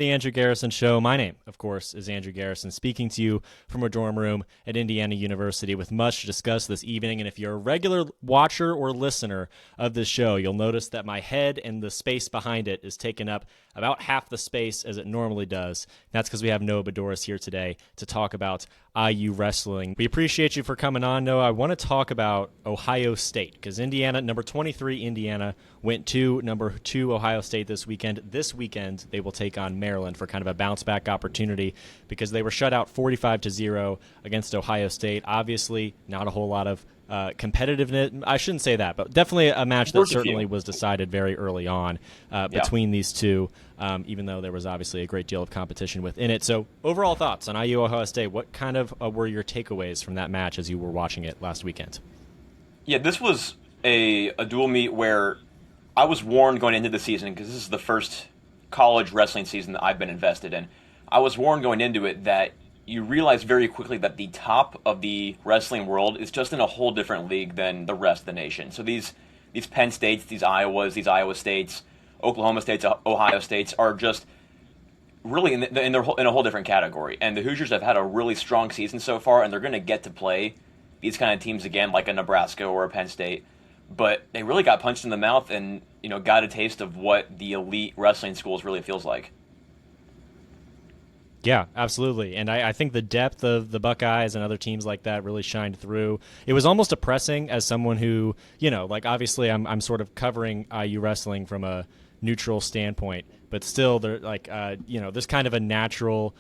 The Andrew Garrison Show. My name, of course, is Andrew Garrison, speaking to you from a dorm room at Indiana University with much to discuss this evening. And if you're a regular watcher or listener of this show, you'll notice that my head and the space behind it is taken up about half the space as it normally does. That's because we have Noah Boudouris here today to talk about IU wrestling. We appreciate you for coming on, Noah. I want to talk about Ohio State because Indiana, number 23 Indiana, went to number 2 Ohio State this weekend. This weekend, they will take on Maryland for kind of a bounce-back opportunity because they were shut out 45-0 against Ohio State. Obviously, not a whole lot of competitiveness. I shouldn't say that, but definitely a match that certainly was decided very early on between these two, even though there was obviously a great deal of competition within it. So overall thoughts on IU Ohio State. What kind of were your takeaways from that match as you were watching it last weekend? Yeah, this was a dual meet where I was warned going into the season, because this is the first college wrestling season that I've been invested in. I was warned going into it that you realize very quickly that the top of the wrestling world is just in a whole different league than the rest of the nation. So these Penn States, these Iowas, these Iowa States, Oklahoma States, Ohio States are just really in a whole different category. And the Hoosiers have had a really strong season so far, and they're going to get to play these kind of teams again, like a Nebraska or a Penn State. But they really got punched in the mouth and got a taste of what the elite wrestling schools really feels like. Yeah, absolutely. And I think the depth of the Buckeyes and other teams like that really shined through. It was almost depressing as someone who, obviously I'm sort of covering IU wrestling from a neutral standpoint, but still there's kind of a natural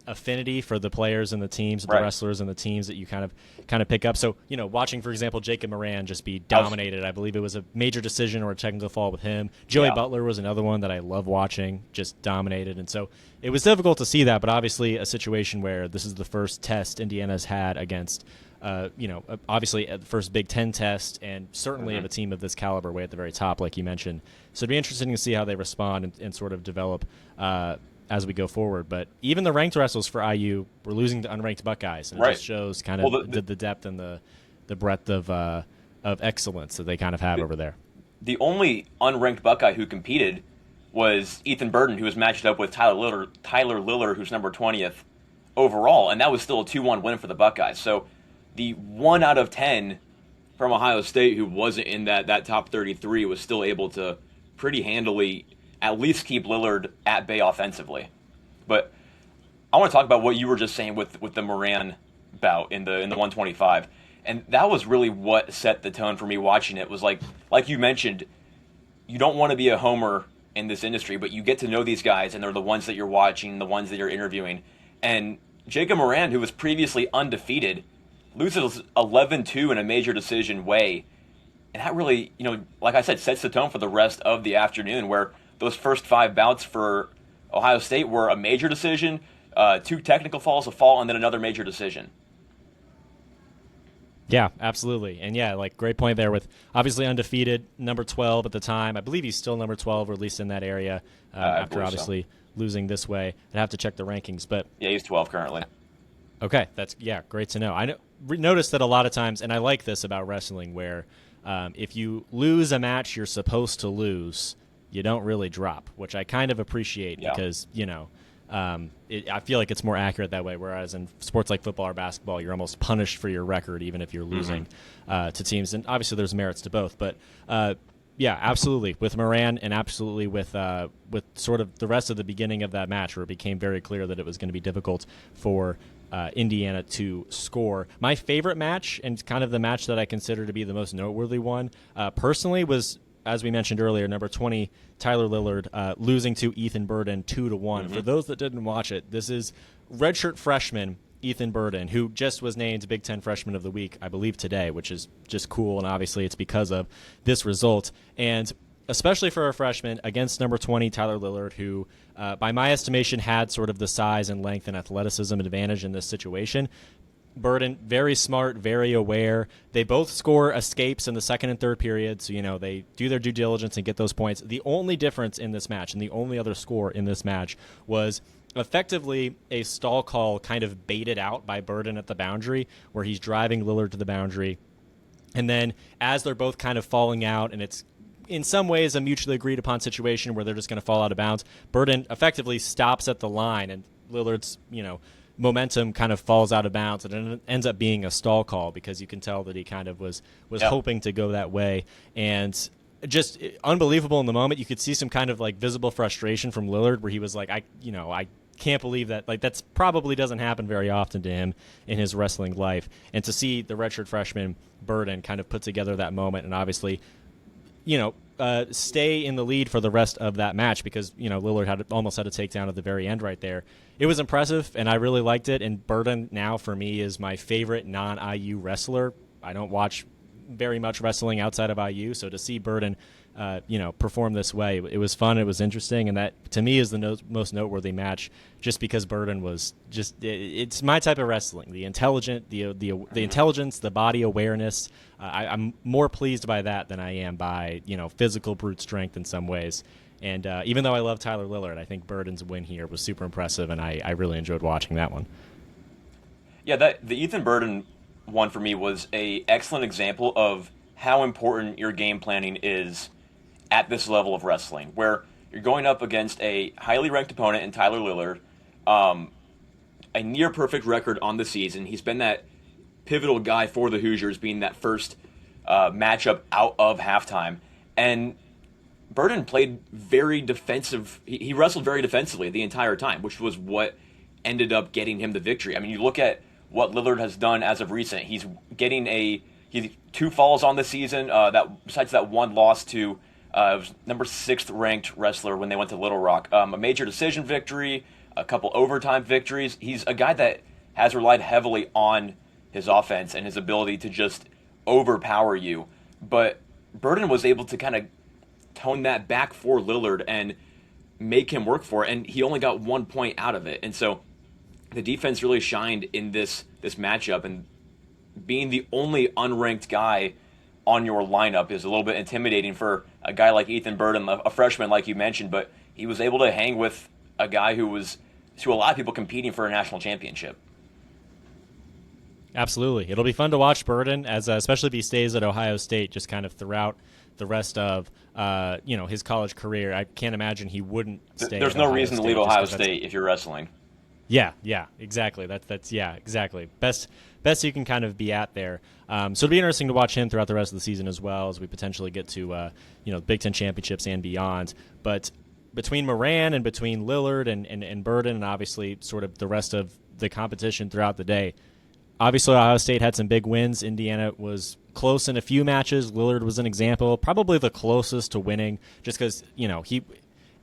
affinity for the players and the teams, the wrestlers and the teams that you kind of pick up. So, watching, for example, Jacob Moran just be dominated. I believe it was a major decision or a technical fall with him. Joey Butler was another one that I love watching, just dominated. And so it was difficult to see that, but obviously a situation where this is the first test Indiana's had against obviously the first Big Ten test, and certainly of a team of this caliber way at the very top, like you mentioned. So it'd be interesting to see how they respond and sort of develop as we go forward. But even the ranked wrestlers for IU were losing to unranked Buckeyes, and it just shows kind of the depth and the breadth of excellence that they kind of have over there. The only unranked Buckeye who competed was Ethan Burden, who was matched up with Tyler Lillard, who's number 20th overall, and that was still a 2-1 win for the Buckeyes. So the 1 out of 10 from Ohio State who wasn't in that top 33 was still able to pretty handily at least keep Lillard at bay offensively. But I want to talk about what you were just saying with the Moran bout in the 125. And that was really what set the tone for me watching it. Was like you mentioned, you don't want to be a homer in this industry, but you get to know these guys, and they're the ones that you're watching, the ones that you're interviewing. And Jacob Moran, who was previously undefeated, loses 11-2 in a major decision way. And that really, like I said, sets the tone for the rest of the afternoon, where those first 5 bouts for Ohio State were a major decision, 2 technical falls, a fall, and then another major decision. Yeah, absolutely. And great point there with obviously undefeated, number 12 at the time. I believe he's still number 12, or at least in that area, after obviously losing this way. I'd have to check the rankings. But yeah, he's 12 currently. Okay, that's great to know. I noticed that a lot of times, and I like this about wrestling, where if you lose a match you're supposed to lose, you don't really drop, which I kind of appreciate because, I feel like it's more accurate that way, whereas in sports like football or basketball, you're almost punished for your record even if you're losing to teams. And obviously there's merits to both. But, absolutely, with Moran and absolutely with sort of the rest of the beginning of that match, where it became very clear that it was going to be difficult for Indiana to score. My favorite match, and kind of the match that I consider to be the most noteworthy one, personally, was, as we mentioned earlier, number 20, Tyler Lillard, losing to Ethan Burden 2-1. For those that didn't watch it, this is redshirt freshman Ethan Burden, who just was named Big Ten Freshman of the Week, I believe today, which is just cool, and obviously it's because of this result. And especially for a freshman against number 20, Tyler Lillard, who, by my estimation, had sort of the size and length and athleticism advantage in this situation. Burden, very smart, very aware. They both score escapes in the second and third period, so they do their due diligence and get those points. The only difference in this match, and the only other score in this match, was effectively a stall call kind of baited out by Burden at the boundary, where he's driving Lillard to the boundary. And then as they're both kind of falling out and it's in some ways a mutually agreed upon situation where they're just going to fall out of bounds. Burden effectively stops at the line, and Lillard's, momentum kind of falls out of bounds, and it ends up being a stall call because you can tell that he kind of was hoping to go that way. And just unbelievable in the moment. You could see some kind of like visible frustration from Lillard where he was like, I can't believe that. Like, that's probably doesn't happen very often to him in his wrestling life. And to see the redshirt freshman Burden kind of put together that moment and obviously, stay in the lead for the rest of that match because, Lillard almost had a takedown at the very end right there. It was impressive, and I really liked it. And Burden now, for me, is my favorite non-IU wrestler. I don't watch very much wrestling outside of IU, so to see Burden, perform this way, it was fun, it was interesting, and that, to me, is the most noteworthy match just because Burden was it's my type of wrestling. The intelligent, the intelligence, the body awareness. I'm more pleased by that than I am by, physical brute strength in some ways. And even though I love Tyler Lillard, I think Burden's win here was super impressive, and I really enjoyed watching that one. Yeah, the Ethan Burden one for me was a excellent example of how important your game planning is at this level of wrestling, where you're going up against a highly ranked opponent in Tyler Lillard, a near perfect record on the season. He's been that pivotal guy for the Hoosiers, being that first matchup out of halftime. And Burden played very defensive. He wrestled very defensively the entire time, which was what ended up getting him the victory. I mean, you look at what Lillard has done as of recent. He's getting he's 2 falls on the season. Besides that one loss to number 6th ranked wrestler when they went to Little Rock, a major decision victory, a couple overtime victories. He's a guy that has relied heavily on his offense and his ability to just overpower you. But Burden was able to kind of tone that back for Lillard and make him work for it, and he only got 1 point out of it. And so the defense really shined in this matchup, and being the only unranked guy on your lineup is a little bit intimidating for a guy like Ethan Burden, a freshman like you mentioned, but he was able to hang with a guy who was, to a lot of people, competing for a national championship. Absolutely. It'll be fun to watch Burden, especially if he stays at Ohio State just kind of throughout the rest of his college career. I can't imagine he wouldn't stay. There's no reason to leave Ohio State if you're wrestling. Yeah, exactly. That's exactly. Best you can kind of be at there. So it'll be interesting to watch him throughout the rest of the season as well as we potentially get to Big Ten championships and beyond. But between Moran and between Lillard and Burden and obviously sort of the rest of the competition throughout the day, obviously Ohio State had some big wins. Indiana was close in a few matches. Lillard was an example, probably the closest to winning just because, he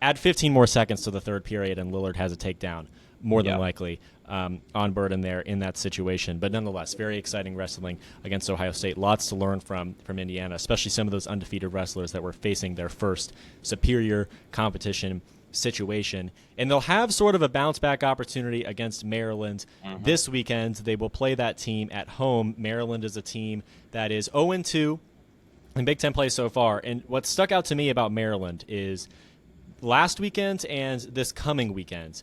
add 15 more seconds to the third period and Lillard has a takedown. More than likely on Burden there in that situation. But nonetheless, very exciting wrestling against Ohio State. Lots to learn from Indiana, especially some of those undefeated wrestlers that were facing their first superior competition situation. And they'll have sort of a bounce-back opportunity against Maryland this weekend. They will play that team at home. Maryland is a team that is 0-2 in Big Ten play so far. And what stuck out to me about Maryland is last weekend and this coming weekend,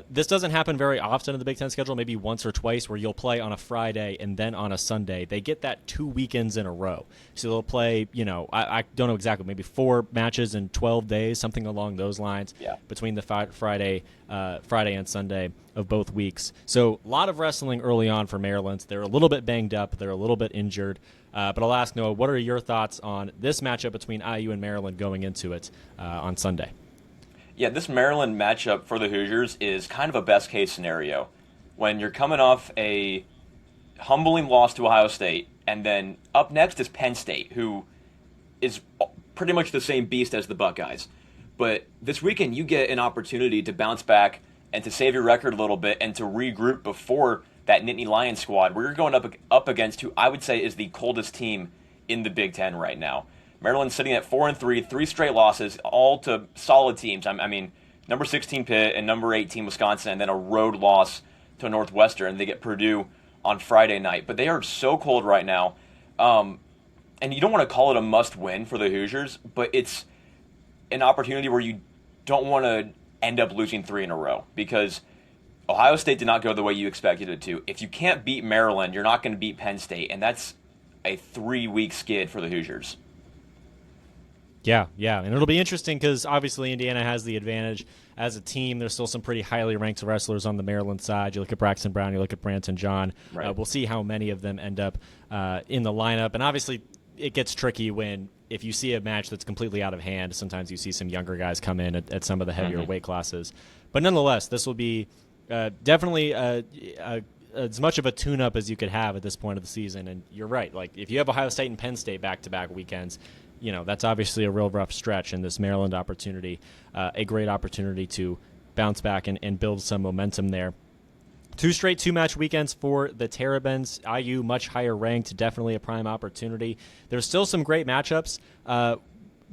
this doesn't happen very often in the Big Ten schedule, maybe once or twice, where you'll play on a Friday and then on a Sunday. They get that 2 weekends in a row. So they'll play, I don't know exactly, maybe 4 matches in 12 days, something along those lines, between the Friday and Sunday of both weeks. So a lot of wrestling early on for Maryland. They're a little bit banged up. They're a little bit injured. But I'll ask Noah, what are your thoughts on this matchup between IU and Maryland going into it on Sunday? Yeah, this Maryland matchup for the Hoosiers is kind of a best-case scenario. When you're coming off a humbling loss to Ohio State, and then up next is Penn State, who is pretty much the same beast as the Buckeyes. But this weekend, you get an opportunity to bounce back and to save your record a little bit and to regroup before that Nittany Lions squad, where you're going up against who I would say is the coldest team in the Big Ten right now. Maryland's sitting at 4-3, 3 straight losses, all to solid teams. I mean, number 16 Pitt and number 18 Wisconsin, and then a road loss to Northwestern. They get Purdue on Friday night. But they are so cold right now. And you don't want to call it a must-win for the Hoosiers, but it's an opportunity where you don't want to end up losing 3 in a row because Ohio State did not go the way you expected it to. If you can't beat Maryland, you're not going to beat Penn State, and that's a 3-week skid for the Hoosiers. Yeah, and it'll be interesting because obviously Indiana has the advantage as a team. There's still some pretty highly ranked wrestlers on the Maryland side. You look at Braxton Brown, you look at Branson John. Right. We'll see how many of them end up in the lineup. And obviously it gets tricky when if you see a match that's completely out of hand, sometimes you see some younger guys come in at some of the heavier weight classes. But nonetheless, this will be definitely as much of a tune-up as you could have at this point of the season. And you're right. Like, if you have Ohio State and Penn State back-to-back weekends, that's obviously a real rough stretch, and this Maryland opportunity, a great opportunity to bounce back and build some momentum there. 2 straight 2-match weekends for the Terrapins. IU much higher ranked, definitely a prime opportunity. There's still some great matchups.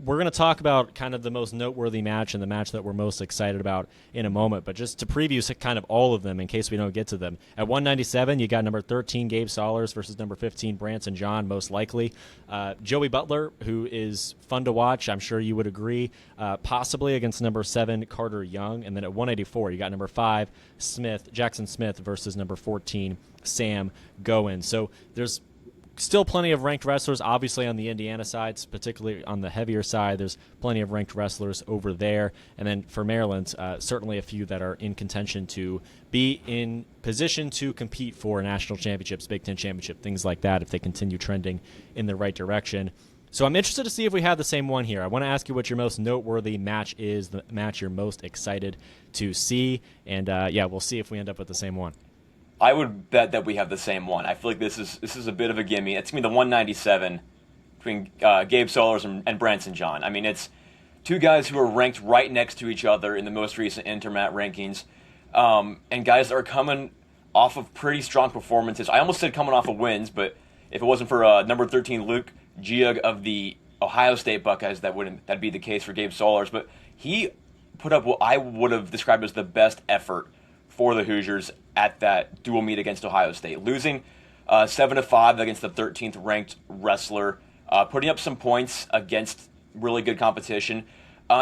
We're going to talk about kind of the most noteworthy match and the match that we're most excited about in a moment, but just to preview kind of all of them in case we don't get to them. At 197, you got number 13, Gabe Saulers versus number 15, Branson John, most likely. Joey Butler, who is fun to watch, I'm sure you would agree, possibly against number 7, Carter Young. And then at 184, you got number 5, Jackson Smith versus number 14, Sam Goen. So there's still plenty of ranked wrestlers, obviously, on the Indiana side, particularly on the heavier side. There's plenty of ranked wrestlers over there. And then for Maryland, certainly a few that are in contention to be in position to compete for national championships, Big Ten championship, things like that, if they continue trending in the right direction. So I'm interested to see if we have the same one here. I want to ask you what your most noteworthy match is, the match you're most excited to see. And, we'll see if we end up with the same one. I would bet that we have the same one. I feel like this is a bit of a gimme. It's going to be the 197 between Gabe Saulers and Branson John. I mean, it's two guys who are ranked right next to each other in the most recent Intermat rankings, and guys that are coming off of pretty strong performances. I almost said coming off of wins, but if it wasn't for number 13 Luke Giug of the Ohio State Buckeyes, that'd be the case for Gabe Saulers. But he put up what I would have described as the best effort for the Hoosiers at that dual meet against Ohio State, losing 7-5 against the 13th ranked wrestler, putting up some points against really good competition.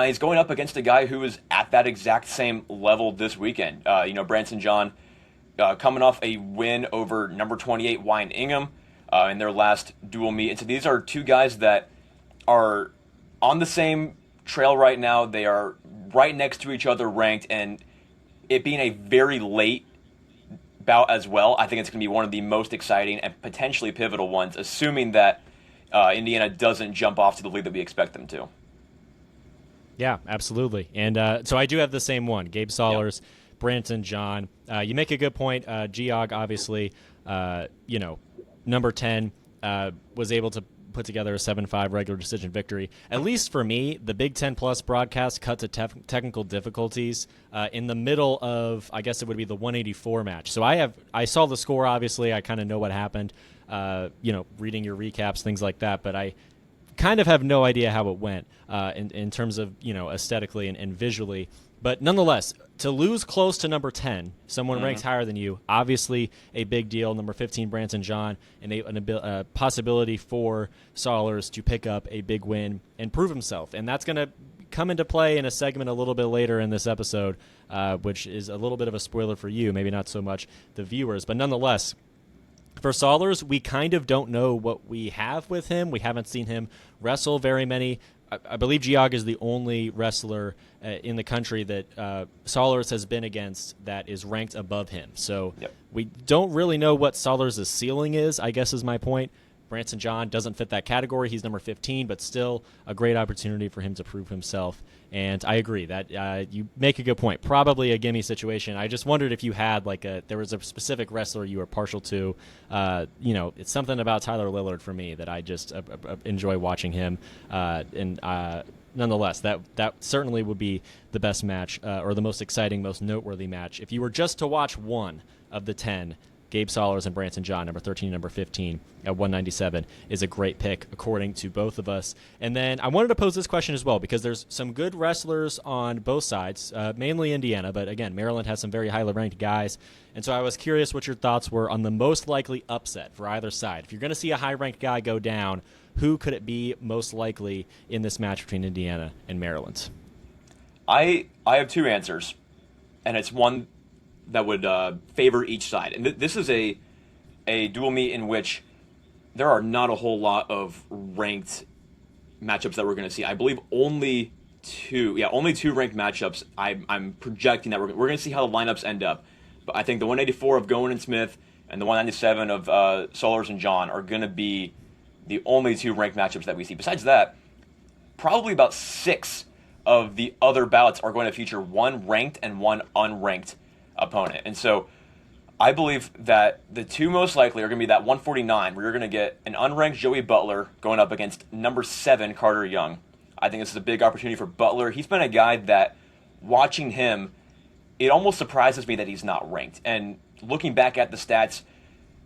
He's going up against a guy who is at that exact same level this weekend. Branson John coming off a win over number 28 Wyan Ingham in their last dual meet. And so these are two guys that are on the same trail right now. They are right next to each other ranked, and it being a very late bout as well, I think it's going to be one of the most exciting and potentially pivotal ones, assuming that Indiana doesn't jump off to the lead that we expect them to. Yeah, absolutely. And so I do have the same one, Gabe Saulers, Branson John. You make a good point. Giog, obviously, number 10, was able to put together a 7-5 regular decision victory. At least for me, the Big Ten Plus broadcast cut to technical difficulties in the middle of, I guess it would be the 184 match. So I saw the score, obviously. I kind of know what happened, reading your recaps, things like that. But I kind of have no idea how it went in terms of, aesthetically and visually. But nonetheless, to lose close to number 10, someone ranks higher than you, obviously a big deal. Number 15, Branson John, and a possibility for Saulers to pick up a big win and prove himself. And that's going to come into play in a segment a little bit later in this episode, which is a little bit of a spoiler for you, maybe not so much the viewers. But nonetheless, for Saulers, we kind of don't know what we have with him. We haven't seen him wrestle very many. I believe Giog is the only wrestler in the country that Saulers has been against that is ranked above him. So we don't really know what Saulers' ceiling is, I guess is my point. Branson John doesn't fit that category. He's number 15, but still a great opportunity for him to prove himself. And I agree that you make a good point. Probably a gimme situation. I just wondered if you had there was a specific wrestler you were partial to. It's something about Tyler Lillard for me that I just enjoy watching him. Nonetheless, that certainly would be the best match or the most exciting, most noteworthy match. If you were just to watch one of the 10, Gabe Saulers and Branson John, number 13 and number 15 at 197 is a great pick, according to both of us. And then I wanted to pose this question as well, because there's some good wrestlers on both sides, mainly Indiana, but again, Maryland has some very highly ranked guys. And so I was curious what your thoughts were on the most likely upset for either side. If you're going to see a high-ranked guy go down, who could it be most likely in this match between Indiana and Maryland? I have two answers, and it's one that would favor each side. And this is a dual meet in which there are not a whole lot of ranked matchups that we're going to see. I believe only two ranked matchups. I'm projecting that we're going to see how the lineups end up. But I think the 184 of Goen and Smith and the 197 of Solers and John are going to be the only two ranked matchups that we see. Besides that, probably about 6 of the other bouts are going to feature one ranked and one unranked opponent. And so I believe that the two most likely are going to be that 149, where you're going to get an unranked Joey Butler going up against number 7 Carter Young. I think this is a big opportunity for Butler. He's been a guy that, watching him, it almost surprises me that he's not ranked. And looking back at the stats,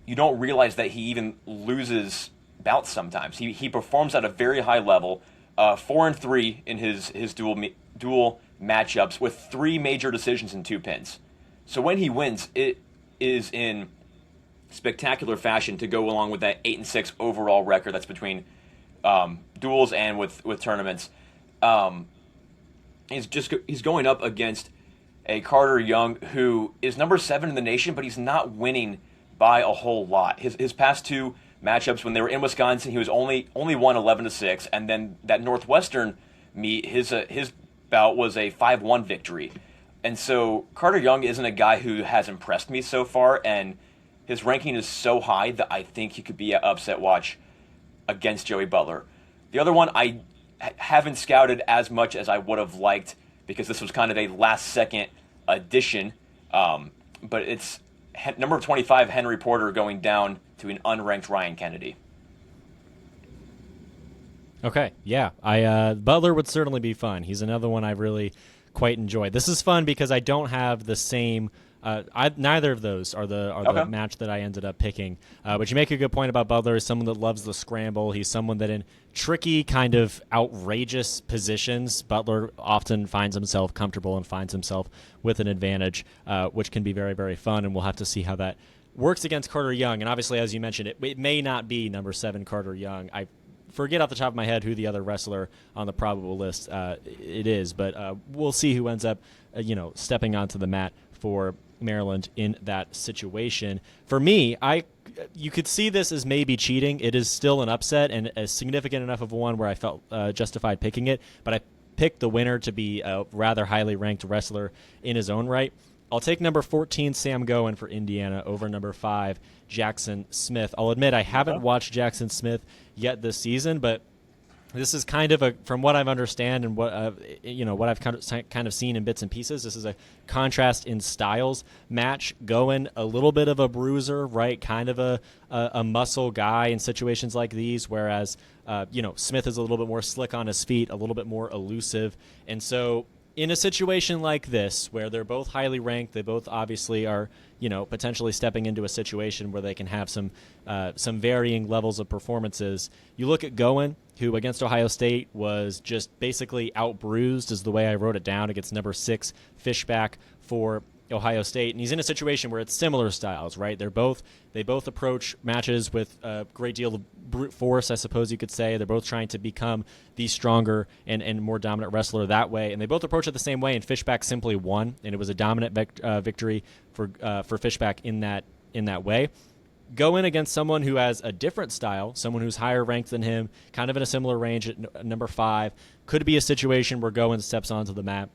you don't realize that he even loses bouts sometimes. He performs at a very high level, 4-3 in his dual matchups with 3 major decisions and 2 pins. So when he wins, it is in spectacular fashion to go along with that 8-6 overall record that's between duels and with tournaments. He's going up against a Carter Young who is number 7 in the nation, but he's not winning by a whole lot. His past 2 matchups when they were in Wisconsin, he was only won 11-6, and then that Northwestern meet, his bout was a 5-1 victory. And so Carter Young isn't a guy who has impressed me so far, and his ranking is so high that I think he could be an upset watch against Joey Butler. The other one I haven't scouted as much as I would have liked because this was kind of a last-second addition, but it's number 25 Henry Porter going down to an unranked Ryan Kennedy. Okay, yeah. Butler would certainly be fun. He's another one I really quite enjoy. This is fun because I don't have the same. Neither of those are the match that I ended up picking. But you make a good point about Butler. Is someone that loves the scramble. He's someone that in tricky, kind of outrageous positions, Butler often finds himself comfortable and finds himself with an advantage, which can be very, very fun. And we'll have to see how that works against Carter Young. And obviously, as you mentioned, it may not be number 7 Carter Young. I forget off the top of my head who the other wrestler on the probable list it is, but we'll see who ends up, stepping onto the mat for Maryland in that situation. For me, you could see this as maybe cheating. It is still an upset and a significant enough of one where I felt justified picking it, but I picked the winner to be a rather highly ranked wrestler in his own right. I'll take number 14, Sam Goen for Indiana, over number 5, Jackson Smith. I'll admit I haven't watched Jackson Smith yet this season, but this is kind of from what I understand and what I've kind of seen in bits and pieces. This is a contrast in styles match. Goen, a little bit of a bruiser, right? Kind of a muscle guy in situations like these, whereas Smith is a little bit more slick on his feet, a little bit more elusive, and so in a situation like this, where they're both highly ranked, they both obviously are, potentially stepping into a situation where they can have some varying levels of performances. You look at Goen, who against Ohio State was just basically out-bruised, is the way I wrote it down, against number 6 Fishback for Ohio State, and he's in a situation where it's similar styles, right? They both approach matches with a great deal of brute force, I suppose you could say. They're both trying to become the stronger and more dominant wrestler that way, and they both approach it the same way. And Fishback simply won, and it was a dominant victory for Fishback in that way. Go in against someone who has a different style, someone who's higher ranked than him, kind of in a similar range at number 5. Could be a situation where Goen steps onto the mat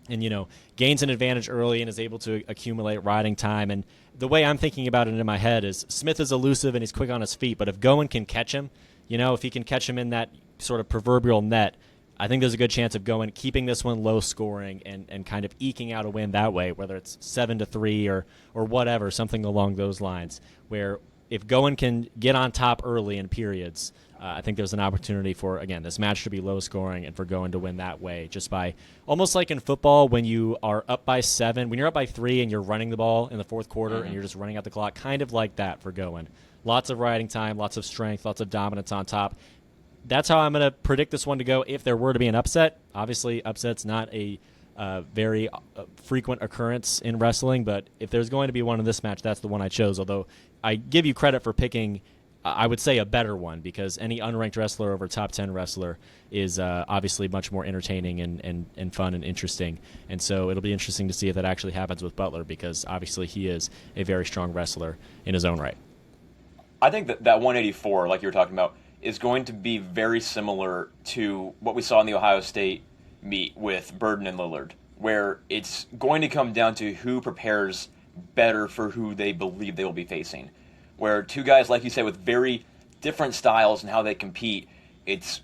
and, gains an advantage early and is able to accumulate riding time. And the way I'm thinking about it in my head is Smith is elusive and he's quick on his feet, but if Goen can catch him, if he can catch him in that sort of proverbial net, I think there's a good chance of Goen keeping this one low scoring and kind of eking out a win that way, whether it's 7-3 or whatever, something along those lines, where if Goen can get on top early in periods, I think there's an opportunity for, again, this match to be low scoring and for Goen to win that way, just by almost like in football when you are up by 7, when you're up by 3 and you're running the ball in the fourth quarter and you're just running out the clock, kind of like that for Goen. Lots of riding time, lots of strength, lots of dominance on top. That's how I'm going to predict this one to go if there were to be an upset. Obviously, upset's not a very frequent occurrence in wrestling, but if there's going to be one in this match, that's the one I chose, although I give you credit for picking I would say a better one, because any unranked wrestler over top 10 wrestler is obviously much more entertaining and fun and interesting. And so it'll be interesting to see if that actually happens with Butler, because obviously he is a very strong wrestler in his own right. I think that 184, like you were talking about, is going to be very similar to what we saw in the Ohio State meet with Burden and Lillard, where it's going to come down to who prepares better for who they believe they will be facing. Where two guys, like you said, with very different styles and how they compete, it's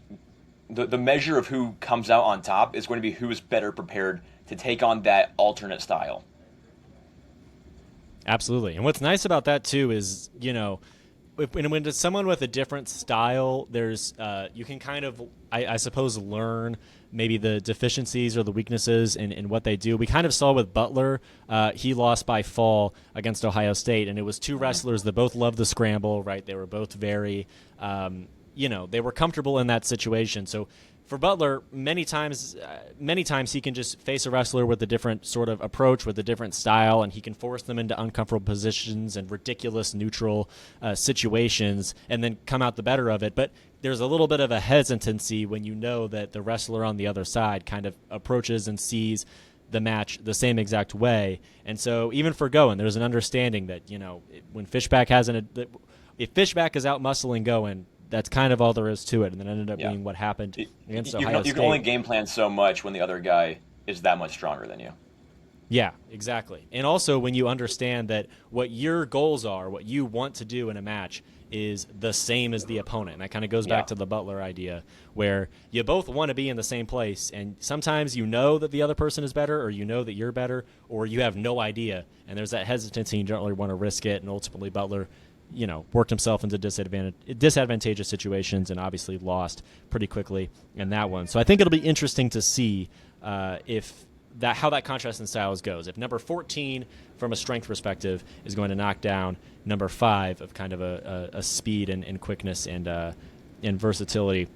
the measure of who comes out on top is going to be who is better prepared to take on that alternate style. Absolutely. And what's nice about that, too, is, when it's someone with a different style, there's you can kind of, I suppose, learn maybe the deficiencies or the weaknesses in what they do. We kind of saw with Butler. He lost by fall against Ohio State, and it was two wrestlers that both loved the scramble, right? They were both very, they were comfortable in that situation. So for Butler, many times he can just face a wrestler with a different sort of approach, with a different style, and he can force them into uncomfortable positions and ridiculous neutral situations and then come out the better of it. But there's a little bit of a hesitancy when you know that the wrestler on the other side kind of approaches and sees the match the same exact way. And so even for Goen, there's an understanding that, when Fishback if Fishback is out muscling Goen, that's kind of all there is to it, and then ended up being what happened against Ohio State. You can only game plan so much when the other guy is that much stronger than you. Yeah, exactly. And also when you understand that what your goals are, what you want to do in a match is the same as the opponent. And that kind of goes back to the Butler idea, where you both want to be in the same place, and sometimes you know that the other person is better, or you know that you're better, or you have no idea, and there's that hesitancy, you don't really want to risk it, and ultimately Butler worked himself into disadvantageous situations and obviously lost pretty quickly in that one. So I think it'll be interesting to see how that contrast in styles goes. If number 14, from a strength perspective, is going to knock down number 5 of kind of a speed and quickness and versatility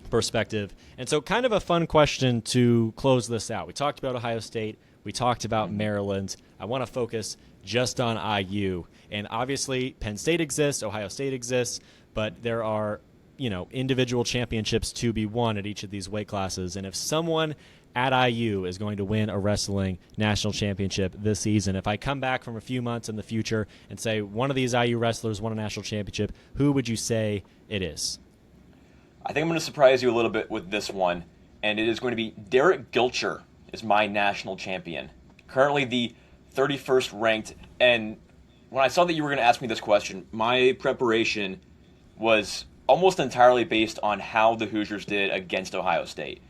perspective. And so kind of a fun question to close this out. We talked about Ohio State. We talked about Maryland. I want to focus just on IU. And obviously Penn State exists, Ohio State exists, but there are, individual championships to be won at each of these weight classes. And if someone at IU is going to win a wrestling national championship this season, if I come back from a few months in the future and say one of these IU wrestlers won a national championship, who would you say it is? I think I'm going to surprise you a little bit with this one, and it is going to be Derek Gilcher is my national champion. Currently the 31st ranked, and when I saw that you were going to ask me this question, my preparation was almost entirely based on how the Hoosiers did against Ohio State.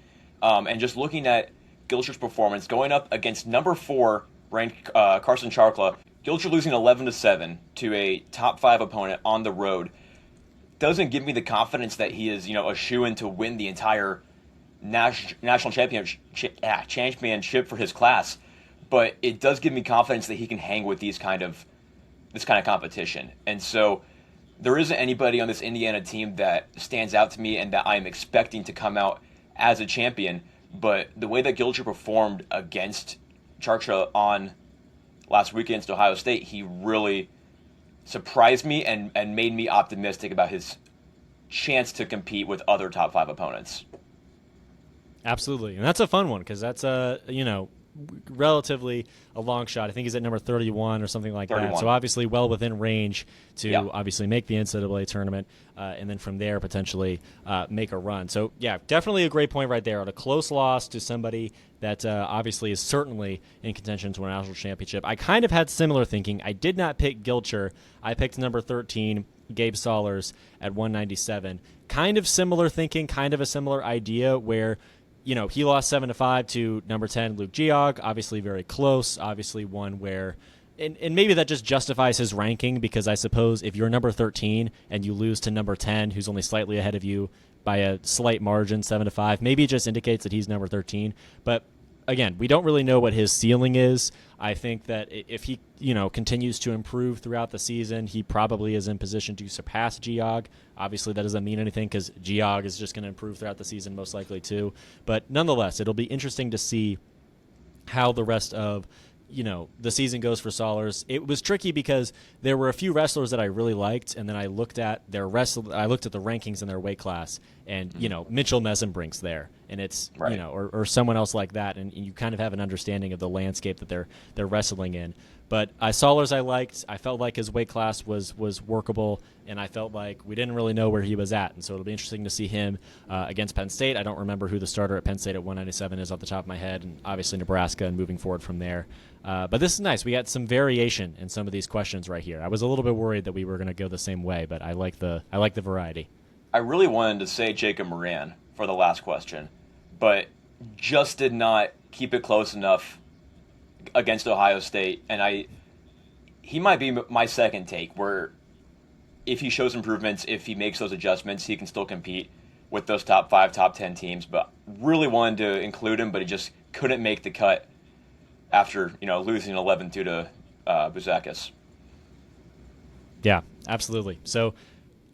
And just looking at Gilcher's performance, going up against number 4 ranked Carson Charkla, Gilcher losing 11-7 to a top 5 opponent on the road doesn't give me the confidence that he is, a shoo-in to win the entire national championship for his class. But it does give me confidence that he can hang with this kind of competition. And so there isn't anybody on this Indiana team that stands out to me and that I'm expecting to come out as a champion. But the way that Gilcher performed against Charkra on last week against Ohio State, he really surprised me and made me optimistic about his chance to compete with other top 5 opponents. Absolutely. And that's a fun one because that's relatively a long shot. I think he's at number 31 or something like 31. that. So obviously well within range to obviously make the NCAA tournament and then from there potentially make a run. So yeah, definitely a great point right there on a close loss to somebody that obviously is certainly in contention to a national championship. I kind of had similar thinking. I did not pick Gilcher. I picked number 13, Gabe Sollers at 197. Kind of similar thinking, kind of a similar idea where he lost 7-5 to number 10, Luke Geog. Obviously very close. Obviously one where, and maybe that just justifies his ranking because I suppose if you're number 13 and you lose to number 10, who's only slightly ahead of you by a slight margin, 7-5, maybe it just indicates that he's number 13. But again, we don't really know what his ceiling is. I think that if he, continues to improve throughout the season, he probably is in position to surpass Geog. Obviously, that doesn't mean anything because Geog is just going to improve throughout the season, most likely too. But nonetheless, it'll be interesting to see how the rest of the season goes for Sollers. It was tricky because there were a few wrestlers that I really liked, and then I looked at the rankings in their weight class, and Mitchell Mesenbrink's there, and it's Right. or someone else like that, and you kind of have an understanding of the landscape that they're wrestling in. But Sollers I liked. I felt like his weight class was workable, and I felt like we didn't really know where he was at. And so it'll be interesting to see him against Penn State. I don't remember who the starter at Penn State at 197 is off the top of my head, and obviously Nebraska and moving forward from there. But this is nice. We got some variation in some of these questions right here. I was a little bit worried that we were going to go the same way, but I like the variety. I really wanted to say Jacob Moran for the last question, but just did not keep it close enough against Ohio State, and he might be my second take, where if he shows improvements, if he makes those adjustments, he can still compete with those top 5, top 10 teams. But really wanted to include him, but he just couldn't make the cut after losing 11-2 to Buzakis. Yeah, absolutely. So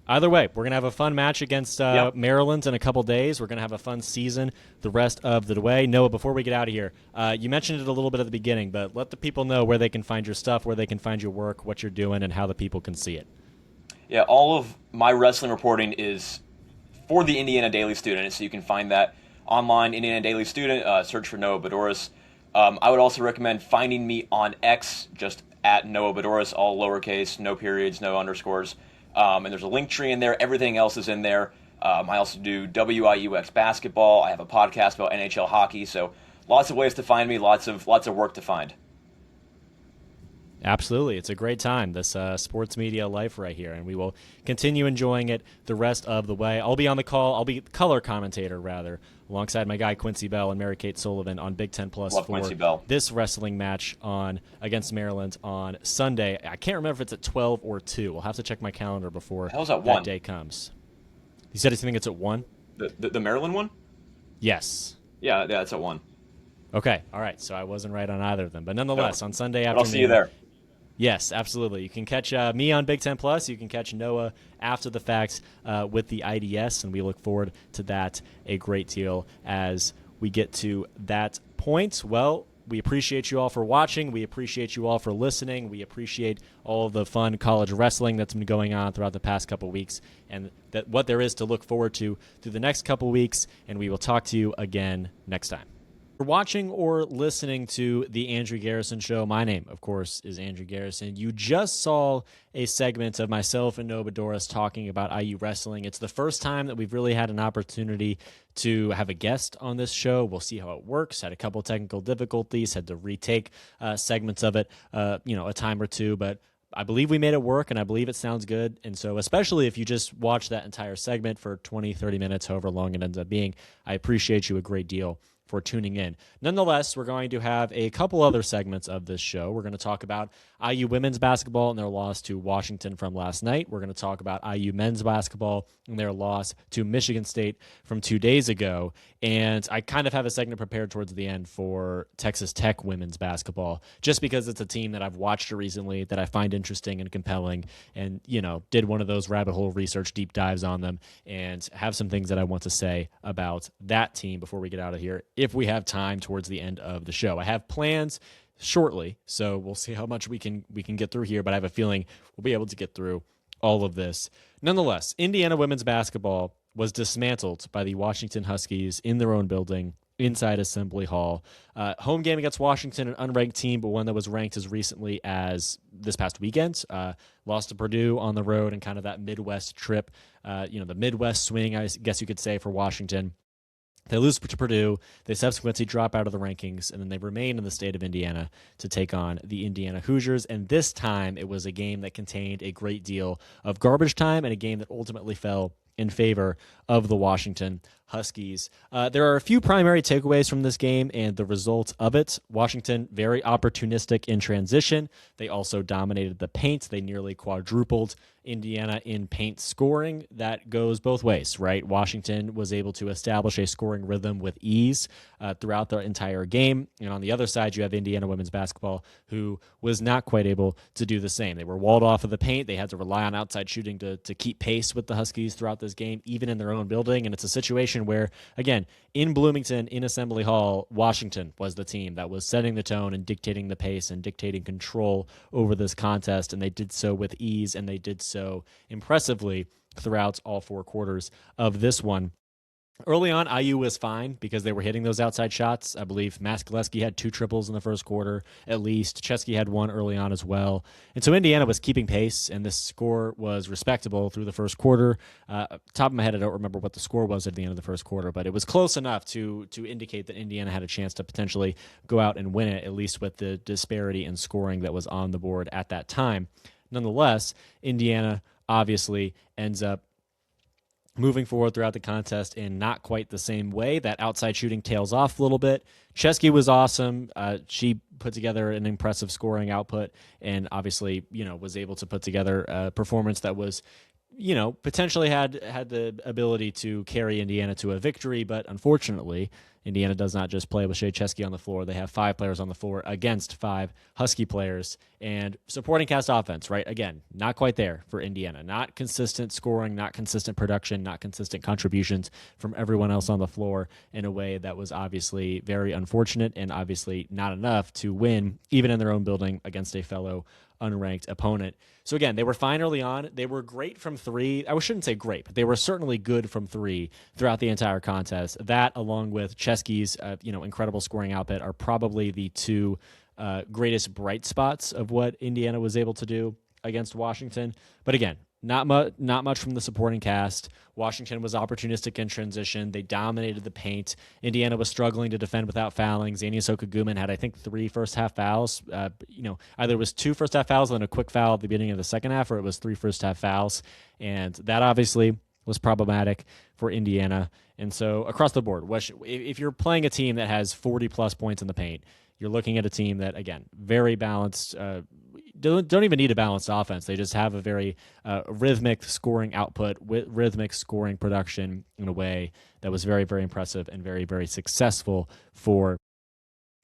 either way, we're going to have a fun match against Maryland in a couple days. We're going to have a fun season the rest of the way. Noah, before we get out of here, you mentioned it a little bit at the beginning, but let the people know where they can find your stuff, where they can find your work, what you're doing, and how the people can see it. Yeah, all of my wrestling reporting is for the Indiana Daily Student, so you can find that online, Indiana Daily Student. Search for Noah Boudouris. I would also recommend finding me on X, just at Noah Boudouris, all lowercase, no periods, no underscores. And there's a link tree in there. Everything else is in there. I also do WIUX basketball. I have a podcast about NHL hockey. So lots of ways to find me. Lots of work to find. Absolutely. It's a great time, this sports media life right here, and we will continue enjoying it the rest of the way. I'll be on the call. I'll be color commentator, rather, alongside my guy Quincy Bell and Mary-Kate Sullivan on Big Ten Plus for this wrestling match against Maryland on Sunday. I can't remember if it's at 12 or 2. We'll have to check my calendar before that day comes. You said you think it's at 1? The Maryland one? Yes. Yeah, it's at 1. Okay. All right. So I wasn't right on either of them. But nonetheless, on Sunday afternoon. I'll see you there. Yes, absolutely. You can catch me on Big Ten Plus. You can catch Noah after the fact with the IDS, and we look forward to that a great deal as we get to that point. Well, we appreciate you all for watching. We appreciate you all for listening. We appreciate all of the fun college wrestling that's been going on throughout the past couple weeks, and that what there is to look forward to through the next couple weeks. And we will talk to you again next time. For watching or listening to the Andrew Garrison Show, my name, of course, is Andrew Garrison. You just saw a segment of myself and Noah Boudouris talking about IU wrestling. It's the first time that we've really had an opportunity to have a guest on this show. We'll see how it works. Had a couple technical difficulties, had to retake segments of it, a time or two, but I believe we made it work, and I believe it sounds good. And so especially if you just watch that entire segment for 20, 30 minutes, however long it ends up being, I appreciate you a great deal for tuning in. Nonetheless, we're going to have a couple other segments of this show. We're going to talk about IU women's basketball and their loss to Washington from last night. We're going to talk about IU men's basketball and their loss to Michigan State from 2 days ago. And I kind of have a segment prepared towards the end for Texas Tech women's basketball, just because it's a team that I've watched recently that I find interesting and compelling, and, did one of those rabbit hole research deep dives on them, and have some things that I want to say about that team before we get out of here, if we have time towards the end of the show. I have plans shortly, so we'll see how much we can get through here, but I have a feeling we'll be able to get through all of this. Nonetheless, Indiana women's basketball was dismantled by the Washington Huskies in their own building inside Assembly Hall. Home game against Washington, an unranked team, but one that was ranked as recently as this past weekend. Lost to Purdue on the road, and kind of that Midwest trip, the Midwest swing, I guess you could say, for Washington. They lose to Purdue. They subsequently drop out of the rankings, and then they remain in the state of Indiana to take on the Indiana Hoosiers. And this time, it was a game that contained a great deal of garbage time, and a game that ultimately fell in favor of the Washington Huskies. There are a few primary takeaways from this game and the result of it. Washington, very opportunistic in transition. They also dominated the paint. They nearly quadrupled Indiana in paint scoring. That goes both ways, right? Washington was able to establish a scoring rhythm with ease throughout the entire game. And on the other side, you have Indiana women's basketball, who was not quite able to do the same. They were walled off of the paint. They had to rely on outside shooting to keep pace with the Huskies throughout this game, even in their own building. And it's a situation where, again, in Bloomington, in Assembly Hall, Washington was the team that was setting the tone and dictating the pace and dictating control over this contest. And they did so with ease, and they did so impressively throughout all 4 quarters of this one. Early on, IU was fine because they were hitting those outside shots. I believe Maskaleski had 2 triples in the first quarter, at least. Chesky had 1 early on as well. And so Indiana was keeping pace, and this score was respectable through the first quarter. Top of my head, I don't remember what the score was at the end of the first quarter, but it was close enough to indicate that Indiana had a chance to potentially go out and win it, at least with the disparity in scoring that was on the board at that time. Nonetheless, Indiana obviously ends up moving forward throughout the contest in not quite the same way. That outside shooting tails off a little bit. Chesky was awesome. She put together an impressive scoring output and obviously, was able to put together a performance that was, potentially had the ability to carry Indiana to a victory, but unfortunately, Indiana does not just play with Shea Chesky on the floor. They have 5 players on the floor against 5 Husky players. And supporting cast offense, right? Again, not quite there for Indiana. Not consistent scoring, not consistent production, not consistent contributions from everyone else on the floor in a way that was obviously very unfortunate and obviously not enough to win, even in their own building, against a fellow unranked opponent. So again, they were fine early on. They were great from 3. I shouldn't say great, but they were certainly good from 3 throughout the entire contest. That, along with Chesky's, incredible scoring output, are probably the 2 greatest bright spots of what Indiana was able to do against Washington. But again, not much from the supporting cast. Washington was opportunistic in transition. They dominated the paint. Indiana was struggling to defend without fouling. Xanias Okaguman had, I think, 3 first-half fouls. Either it was 2 first-half fouls and then a quick foul at the beginning of the second half, or it was 3 first-half fouls. And that obviously was problematic for Indiana. And so across the board, if you're playing a team that has 40-plus points in the paint, you're looking at a team that, again, very balanced, don't even need a balanced offense. They just have a very rhythmic scoring output, rhythmic scoring production in a way that was very, very impressive and very, very successful for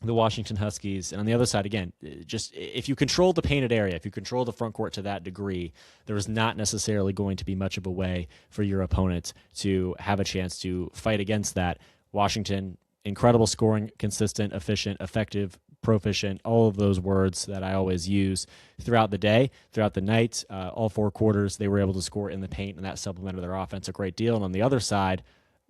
the Washington Huskies. And on the other side, again, just if you control the painted area, if you control the front court to that degree, there is not necessarily going to be much of a way for your opponent to have a chance to fight against that. Washington, incredible scoring, consistent, efficient, effective, proficient, all of those words that I always use throughout the day, throughout the night. All 4 quarters, they were able to score in the paint, and that supplemented their offense a great deal. And on the other side,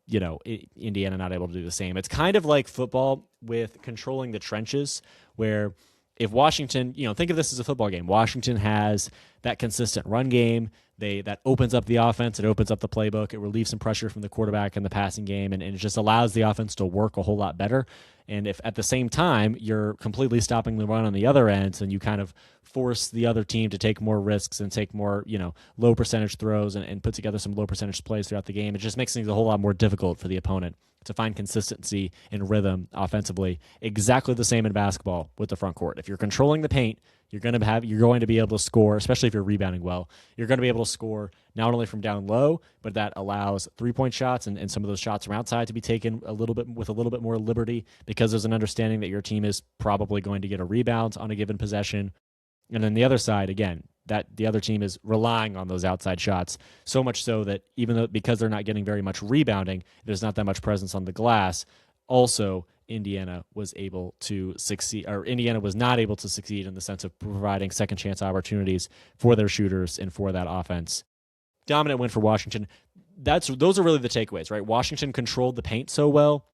Indiana not able to do the same. It's kind of like football with controlling the trenches, where if Washington, think of this as a football game. Washington has that consistent run game. That opens up the offense. It opens up the playbook. It relieves some pressure from the quarterback in the passing game, and it just allows the offense to work a whole lot better. And if at the same time you're completely stopping the run on the other end, and you kind of force the other team to take more risks and take more, low percentage throws and put together some low percentage plays throughout the game, it just makes things a whole lot more difficult for the opponent to find consistency and rhythm offensively. Exactly the same in basketball with the front court. If you're controlling the paint, you're going to be able to score, especially if you're rebounding well. You're going to be able to score not only from down low, but that allows 3-point shots and some of those shots from outside to be taken with a little bit more liberty, because there's an understanding that your team is probably going to get a rebound on a given possession. And then the other side, again, that the other team is relying on those outside shots, so much so that because they're not getting very much rebounding, there's not that much presence on the glass. Also, Indiana was able to succeed, or Indiana was not able to succeed in the sense of providing second chance opportunities for their shooters and for that offense. Dominant win for Washington. Those are really the takeaways, right? Washington controlled the paint so well.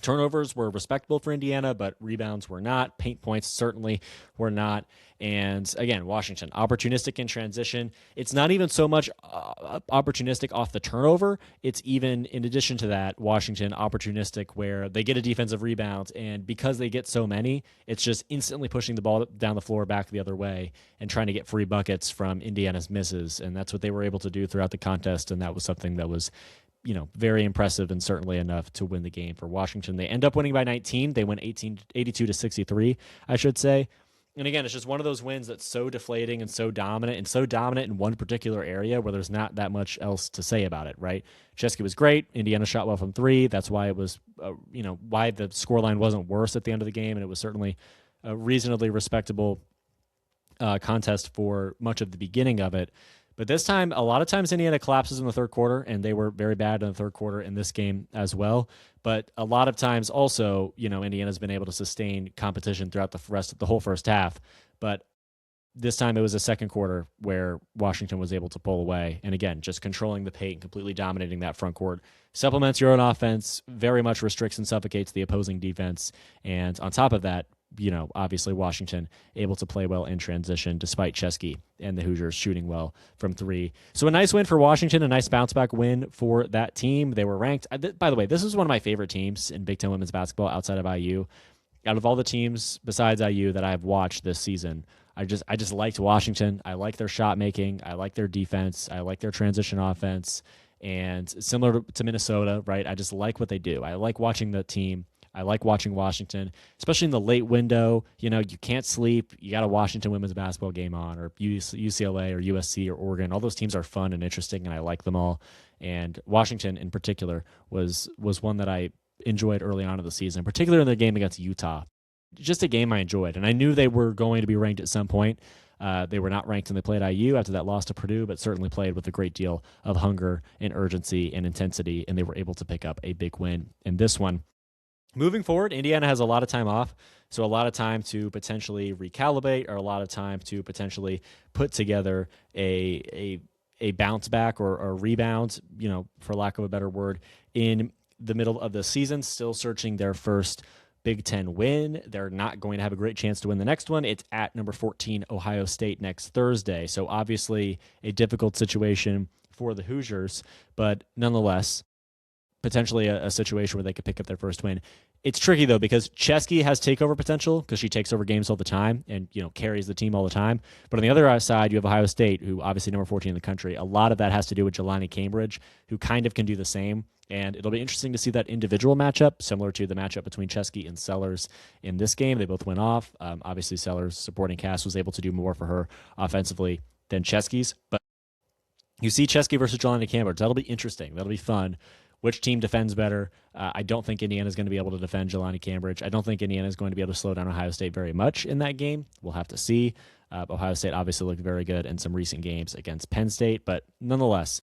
Turnovers were respectable for Indiana, but rebounds were not. Paint points certainly were not. And again, Washington, opportunistic in transition. It's not even so much opportunistic off the turnover. It's even, in addition to that, Washington opportunistic where they get a defensive rebound, and because they get so many, it's just instantly pushing the ball down the floor back the other way and trying to get free buckets from Indiana's misses. And that's what they were able to do throughout the contest, and that was something that was very impressive and certainly enough to win the game for Washington. They end up winning by 19. They win 82-63, I should say. And again, it's just one of those wins that's so deflating and so dominant in one particular area where there's not that much else to say about it, right? Chesky was great. Indiana shot well from 3. That's why it was, why the scoreline wasn't worse at the end of the game, and it was certainly a reasonably respectable contest for much of the beginning of it. But this time, a lot of times Indiana collapses in the third quarter, and they were very bad in the third quarter in this game as well. But a lot of times also, Indiana's been able to sustain competition throughout the whole first half. But This time it was a second quarter where Washington was able to pull away. And again, just controlling the paint, completely dominating that front court. Supplements your own offense, very much restricts and suffocates the opposing defense. And on top of that, obviously Washington able to play well in transition despite Chesky and the Hoosiers shooting well from three. So a nice win for Washington, a nice bounce back win for that team. They were ranked. By the way, this is one of my favorite teams in Big Ten women's basketball outside of IU. Out of all the teams besides IU that I've watched this season, I just liked Washington. I like their shot making. I like their defense. I like their transition offense. And similar to Minnesota, right? I just like what they do. I like watching the team. I like watching Washington, especially in the late window. You can't sleep. You got a Washington women's basketball game on, or UCLA or USC or Oregon. All those teams are fun and interesting, and I like them all. And Washington in particular was one that I enjoyed early on in the season, particularly in their game against Utah. Just a game I enjoyed, and I knew they were going to be ranked at some point. They were not ranked when they played IU after that loss to Purdue, but certainly played with a great deal of hunger and urgency and intensity, and they were able to pick up a big win in this one. Moving forward, Indiana has a lot of time off, so a lot of time to potentially recalibrate, or a lot of time to potentially put together a bounce back or a rebound, for lack of a better word, in the middle of the season, still searching their first Big Ten win. They're not going to have a great chance to win the next one. It's at number 14, Ohio State, next Thursday. So obviously a difficult situation for the Hoosiers, but nonetheless, potentially a situation where they could pick up their first win. It's tricky, though, because Chesky has takeover potential because she takes over games all the time and, carries the team all the time. But on the other side, you have Ohio State, who obviously number 14 in the country. A lot of that has to do with Jelani Cambridge, who kind of can do the same. And it'll be interesting to see that individual matchup, similar to the matchup between Chesky and Sellers in this game. They both went off. Obviously, Sellers' supporting cast was able to do more for her offensively than Chesky's. But you see Chesky versus Jelani Cambridge. That'll be interesting. That'll be fun. Which team defends better? I don't think Indiana is going to be able to defend Jelani Cambridge. I don't think Indiana is going to be able to slow down Ohio State very much in that game. We'll have to see. Ohio State obviously looked very good in some recent games against Penn State, but nonetheless,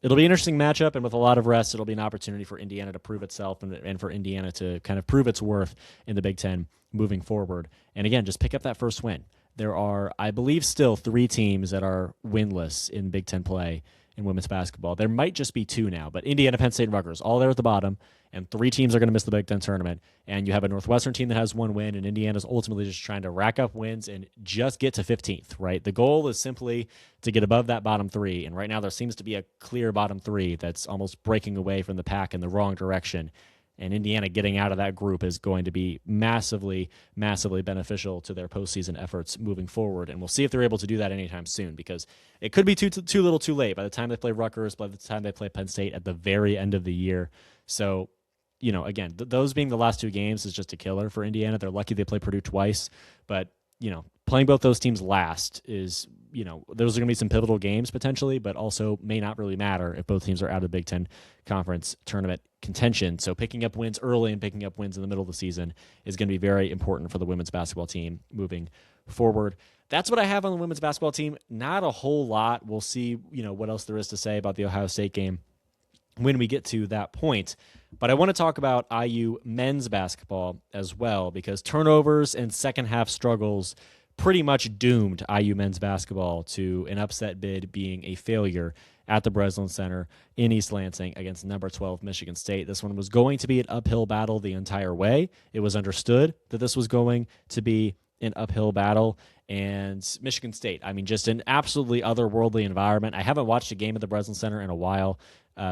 it'll be an interesting matchup, and with a lot of rest, it'll be an opportunity for Indiana to prove itself and for Indiana to kind of prove its worth in the Big Ten moving forward. And again, just pick up that first win. There are, I believe, still 3 teams that are winless in Big Ten play in women's basketball. There might just be 2 now, but Indiana, Penn State, and Rutgers, all there at the bottom, and 3 teams are going to miss the Big Ten tournament. And you have a Northwestern team that has 1 win, and Indiana's ultimately just trying to rack up wins and just get to 15th, right? The goal is simply to get above that bottom 3, and right now there seems to be a clear bottom 3 that's almost breaking away from the pack in the wrong direction. And Indiana getting out of that group is going to be massively, massively beneficial to their postseason efforts moving forward. And we'll see if they're able to do that anytime soon, because it could be too little too late by the time they play Rutgers, by the time they play Penn State at the very end of the year. So, again, those being the last 2 games is just a killer for Indiana. They're lucky they play Purdue twice, but, playing both those teams last is, those are going to be some pivotal games potentially, but also may not really matter if both teams are out of the Big Ten Conference tournament contention. So picking up wins early and picking up wins in the middle of the season is going to be very important for the women's basketball team moving forward. That's what I have on the women's basketball team. Not a whole lot. We'll see, what else there is to say about the Ohio State game when we get to that point. But I want to talk about IU men's basketball as well, because turnovers and second half struggles pretty much doomed IU men's basketball to an upset bid being a failure at the Breslin Center in East Lansing against number 12 Michigan State. This one was going to be an uphill battle the entire way. It was understood that this was going to be an uphill battle, and Michigan State, just an absolutely otherworldly environment. I haven't watched a game at the Breslin Center in a while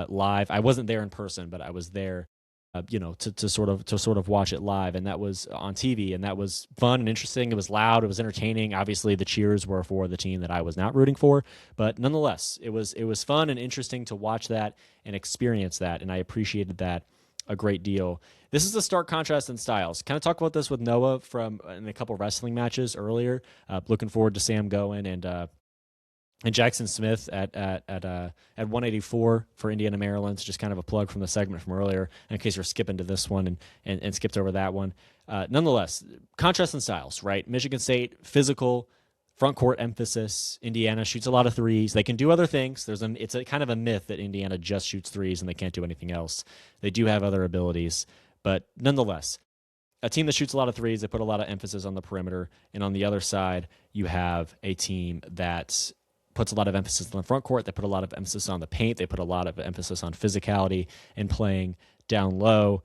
live. I wasn't there in person, but I was there to sort of watch it live, and that was on TV, and that was fun and interesting. It was loud, it was entertaining. Obviously, the cheers were for the team that I was not rooting for, but nonetheless, it was fun and interesting to watch that and experience that, and I appreciated that a great deal. This is a stark contrast in styles. Kind of talk about this with Noah in a couple wrestling matches earlier. Looking forward to Sam Goen and Jackson Smith at 184 for Indiana, Maryland. It's just kind of a plug from the segment from earlier, in case you're skipping to this one and skipped over that one. Nonetheless, contrast in styles, right? Michigan State, physical, front court emphasis. Indiana shoots a lot of threes. They can do other things. It's a kind of a myth that Indiana just shoots threes and they can't do anything else. They do have other abilities, but nonetheless, a team that shoots a lot of threes. They put a lot of emphasis on the perimeter. And on the other side, you have a team that puts a lot of emphasis on the front court. They put a lot of emphasis on the paint. They put a lot of emphasis on physicality and playing down low.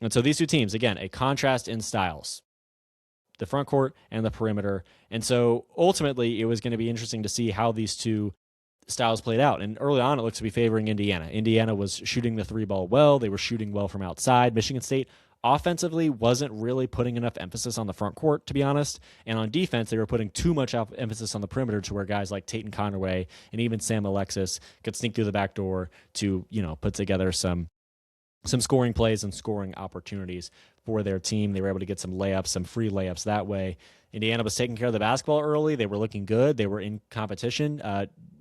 And so these two teams, again, a contrast in styles, the front court and the perimeter. And so ultimately, it was going to be interesting to see how these two styles played out. And early on, it looks to be favoring Indiana. Indiana was shooting the three ball well. They were shooting well from outside. Michigan State offensively wasn't really putting enough emphasis on the front court, to be honest. And on defense, they were putting too much emphasis on the perimeter to where guys like Tate and Conaway and even Sam Alexis could sneak through the back door to, put together some scoring plays and scoring opportunities for their team. They were able to get some layups, some free layups that way. Indiana was taking care of the basketball early. They were looking good. They were in competition.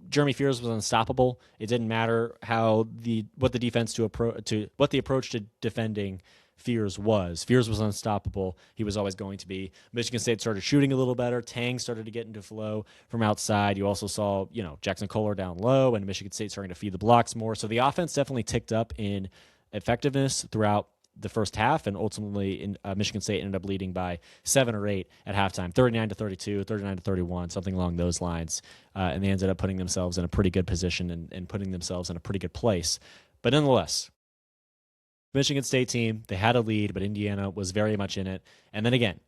Jeremy Fears was unstoppable. It didn't matter what the approach to defending Fears was. Fears was unstoppable. He was always going to be. Michigan State started shooting a little better. Tang started to get into flow from outside. You also saw, Jackson Kohler down low, and Michigan State starting to feed the blocks more. So the offense definitely ticked up in effectiveness throughout the first half, and ultimately Michigan State ended up leading by 7 or 8 at halftime, 39-32, 39-31, something along those lines. And they ended up putting themselves in a pretty good position and putting themselves in a pretty good place. But nonetheless, Michigan State team, they had a lead, but Indiana was very much in it. And then again,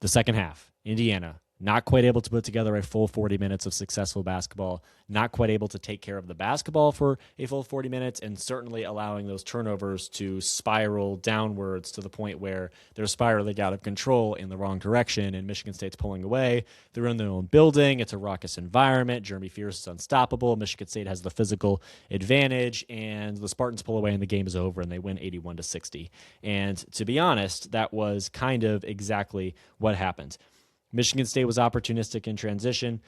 the second half, Indiana not quite able to put together a full 40 minutes of successful basketball, not quite able to take care of the basketball for a full 40 minutes, and certainly allowing those turnovers to spiral downwards to the point where they're spiraling out of control in the wrong direction, and Michigan State's pulling away. They're in their own building. It's a raucous environment. Jeremy Fears is unstoppable. Michigan State has the physical advantage, and the Spartans pull away, and the game is over, and they win 81-60. And to be honest, that was kind of exactly what happened. Michigan State was opportunistic in transition.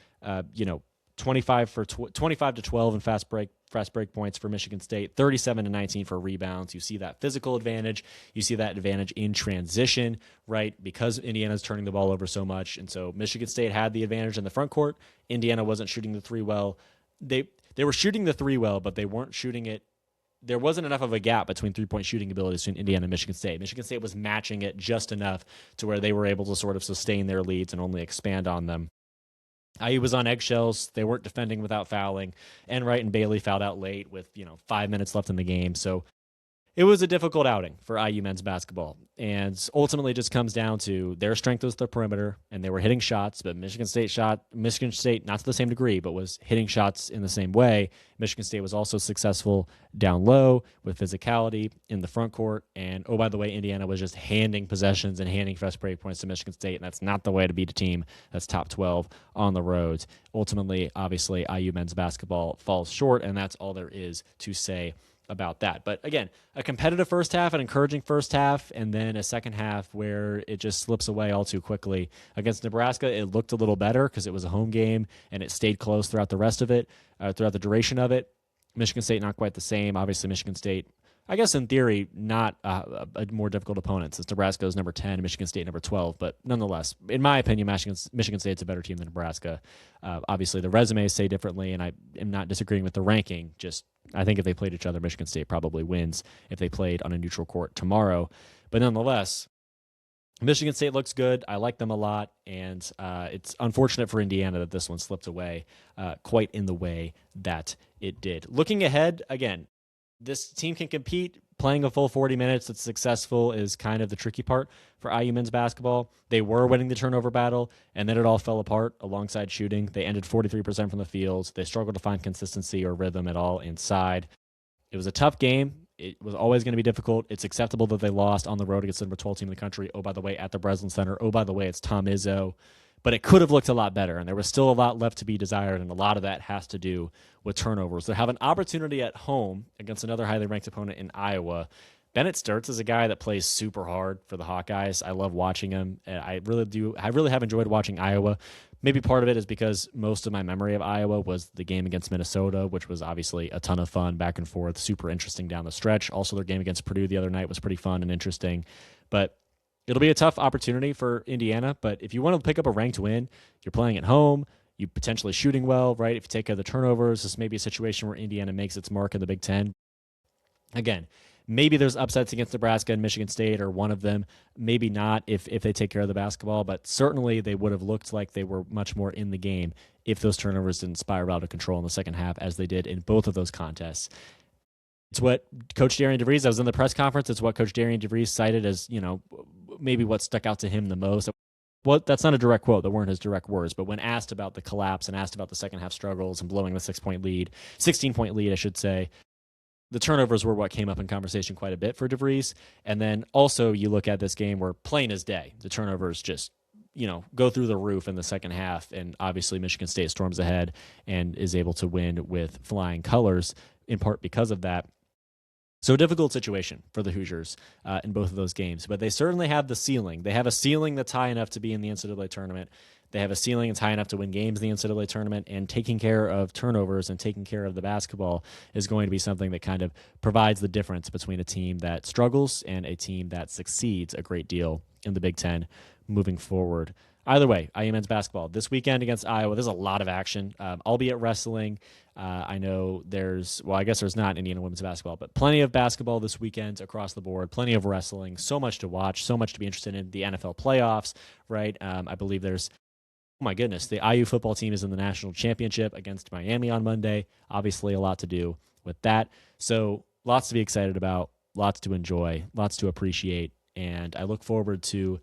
25 to 12 in fast break points for Michigan State, 37 to 19 for rebounds. You see that physical advantage. You see that advantage in transition, right? Because Indiana's turning the ball over so much, and so Michigan State had the advantage in the front court. Indiana wasn't shooting the three well. They were shooting the three well, but they weren't shooting it. There wasn't enough of a gap between three-point shooting abilities between Indiana and Michigan State. Michigan State was matching it just enough to where they were able to sort of sustain their leads and only expand on them. IU was on eggshells. They weren't defending without fouling. Enright and Bailey fouled out late with 5 minutes left in the game. So it was a difficult outing for IU men's basketball, and ultimately it just comes down to their strength was the perimeter, and they were hitting shots, but Michigan State, not to the same degree, but was hitting shots in the same way. Michigan State was also successful down low with physicality in the front court, and oh, by the way, Indiana was just handing possessions and handing fast break points to Michigan State, and that's not the way to beat a team that's top 12 on the road. Ultimately, obviously, IU men's basketball falls short, and that's all there is to say about that. But again, a competitive first half, an encouraging first half, and then a second half where it just slips away all too quickly. Against Nebraska, it looked a little better because it was a home game and it stayed close throughout the rest of it, throughout the duration of it. Michigan State, not quite the same. Obviously, Michigan State, I guess in theory, not a more difficult opponent since Nebraska is number 10 and Michigan State number 12. But nonetheless, in my opinion, Michigan State's a better team than Nebraska. Obviously, the resumes say differently, and I am not disagreeing with the ranking. Just I think if they played each other, Michigan State probably wins if they played on a neutral court tomorrow. But nonetheless, Michigan State looks good. I like them a lot, and it's unfortunate for Indiana that this one slipped away quite in the way that it did. Looking ahead, again, this team can compete. Playing a full 40 minutes that's successful is kind of the tricky part for IU men's basketball. They were winning the turnover battle, and then it all fell apart alongside shooting. They ended 43% from the field. They struggled to find consistency or rhythm at all inside. It was a tough game. It was always going to be difficult. It's acceptable that they lost on the road against the number 12 team in the country. Oh, by the way, at the Breslin Center. Oh, by the way, it's Tom Izzo. But it could have looked a lot better, and there was still a lot left to be desired, and a lot of that has to do with turnovers. They have an opportunity at home against another highly ranked opponent in Iowa. Bennett Sturtz is a guy that plays super hard for the Hawkeyes. I love watching him. I really do. I really have enjoyed watching Iowa. Maybe part of it is because most of my memory of Iowa was the game against Minnesota, which was obviously a ton of fun, back and forth, super interesting down the stretch. Also, their game against Purdue the other night was pretty fun and interesting. But it'll be a tough opportunity for Indiana, but if you want to pick up a ranked win, you're playing at home, you potentially shooting well, right? If you take care of the turnovers, this may be a situation where Indiana makes its mark in the Big Ten. Again, Maybe there's upsets against Nebraska and Michigan State, or one of them. Maybe not if they take care of the basketball, but certainly they would have looked like they were much more in the game if those turnovers didn't spiral out of control in the second half, as they did in both of those contests. It's what Coach Darian DeVries, I was in the press conference, it's what Coach Darian DeVries cited as, maybe what stuck out to him the most. Well, that's not a direct quote. That weren't his direct words. But when asked about the collapse and asked about the second half struggles and blowing the 16-point lead, I should say, the turnovers were what came up in conversation quite a bit for DeVries. And then also you look at this game where plain as day, the turnovers just, go through the roof in the second half. And obviously Michigan State storms ahead and is able to win with flying colors, in part because of that. So a difficult situation for the Hoosiers in both of those games, but they certainly have the ceiling. They have a ceiling that's high enough to be in the NCAA tournament. They have a ceiling that's high enough to win games in the NCAA tournament, and taking care of turnovers and taking care of the basketball is going to be something that kind of provides the difference between a team that struggles and a team that succeeds a great deal in the Big Ten moving forward. Either way, IU men's basketball this weekend against Iowa. There's a lot of action, albeit wrestling. I know I guess there's not Indiana women's basketball, but plenty of basketball this weekend across the board, plenty of wrestling, so much to watch, so much to be interested in. The NFL playoffs, right? I believe there's, oh my goodness, the IU football team is in the national championship against Miami on Monday. Obviously, a lot to do with that. So lots to be excited about, lots to enjoy, lots to appreciate, and I look forward to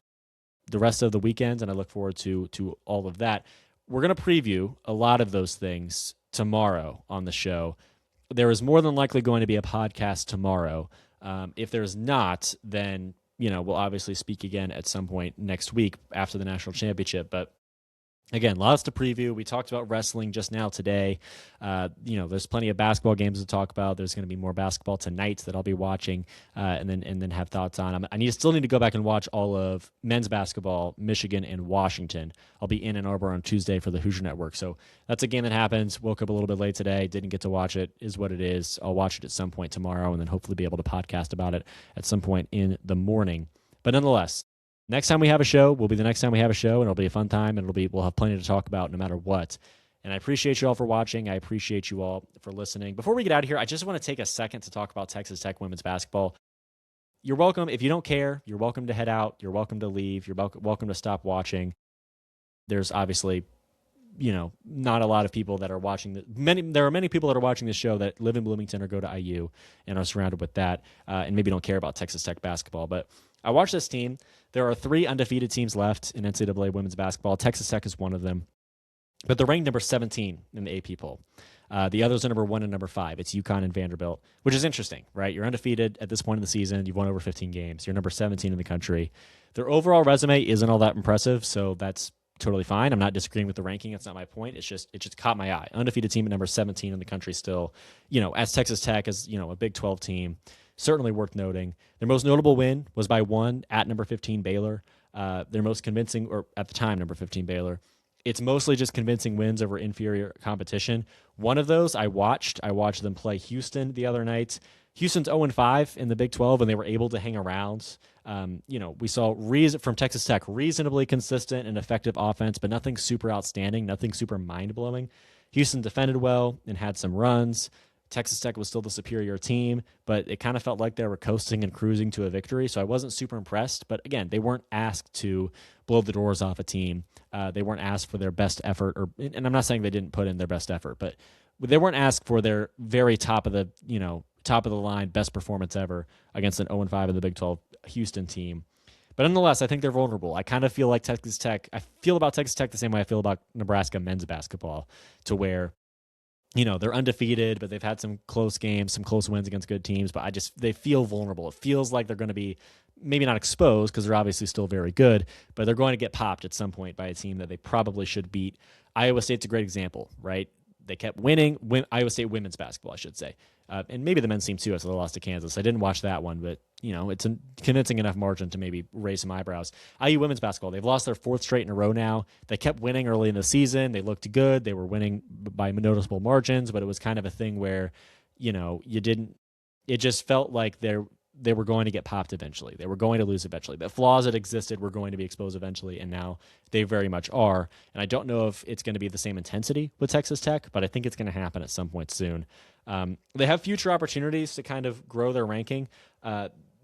the rest of the weekend, and I look forward to all of that. We're going to preview a lot of those things tomorrow on the show. There is more than likely going to be a podcast tomorrow. If there's not, then we'll obviously speak again at some point next week after the national championship. But again, lots to preview. We talked about wrestling just now today. There's plenty of basketball games to talk about. There's going to be more basketball tonight that I'll be watching and then have thoughts on. Still need to go back and watch all of men's basketball, Michigan and Washington. I'll be in Ann Arbor on Tuesday for the Hoosier Network. So that's a game that happens. Woke up a little bit late today. Didn't get to watch it. Is what it is. I'll watch it at some point tomorrow and then hopefully be able to podcast about it at some point in the morning. But nonetheless, next time we have a show will be the next time we have a show, and it'll be a fun time, and we'll have plenty to talk about no matter what. And I appreciate you all for watching. I appreciate you all for listening. Before we get out of here, I just want to take a second to talk about Texas Tech women's basketball. You're welcome. If you don't care, you're welcome to head out. You're welcome to leave. You're welcome to stop watching. There's obviously, not a lot of people that are watching. There are many people that are watching this show that live in Bloomington or go to IU and are surrounded with that, and maybe don't care about Texas Tech basketball. But I watched this team. There are 3 undefeated teams left in NCAA women's basketball. Texas Tech is one of them. But they're ranked number 17 in the AP poll. The others are number 1 and number 5. It's UConn and Vanderbilt, which is interesting, right? You're undefeated at this point in the season. You've won over 15 games. You're number 17 in the country. Their overall resume isn't all that impressive, so that's totally fine. I'm not disagreeing with the ranking. That's not my point. It just caught my eye. Undefeated team at number 17 in the country still. As Texas Tech is, a Big 12 team. Certainly worth noting. Their most notable win was by 1 at number 15 Baylor. Their most convincing, or at the time, number 15 Baylor. It's mostly just convincing wins over inferior competition. One of those I watched. I watched them play Houston the other night. Houston's 0-5 in the Big 12, and they were able to hang around. We saw from Texas Tech reasonably consistent and effective offense, but nothing super outstanding, nothing super mind-blowing. Houston defended well and had some runs. Texas Tech was still the superior team, but it kind of felt like they were coasting and cruising to a victory, so I wasn't super impressed. But again, they weren't asked to blow the doors off a team. They weren't asked for their best effort, and I'm not saying they didn't put in their best effort, but they weren't asked for their very top of the line best performance ever against an 0-5 in the Big 12 Houston team. But nonetheless, I think they're vulnerable. I kind of feel like Texas Tech. I feel about Texas Tech the same way I feel about Nebraska men's basketball, to where they're undefeated, but they've had some close games, some close wins against good teams, but they feel vulnerable. It feels like they're going to be maybe not exposed because they're obviously still very good, but they're going to get popped at some point by a team that they probably should beat. Iowa State's a great example, right? They kept winning. Iowa State women's basketball, I should say. And maybe the men's team too, as they lost to Kansas. I didn't watch that one, but it's a convincing enough margin to maybe raise some eyebrows. IU women's basketball, they've lost their 4th straight in a row now. They kept winning early in the season. They looked good. They were winning by noticeable margins, but it was kind of a thing where, it just felt like they were going to get popped eventually. They were going to lose eventually. The flaws that existed were going to be exposed eventually, and now they very much are. And I don't know if it's going to be the same intensity with Texas Tech, but I think it's going to happen at some point soon. They have future opportunities to kind of grow their ranking.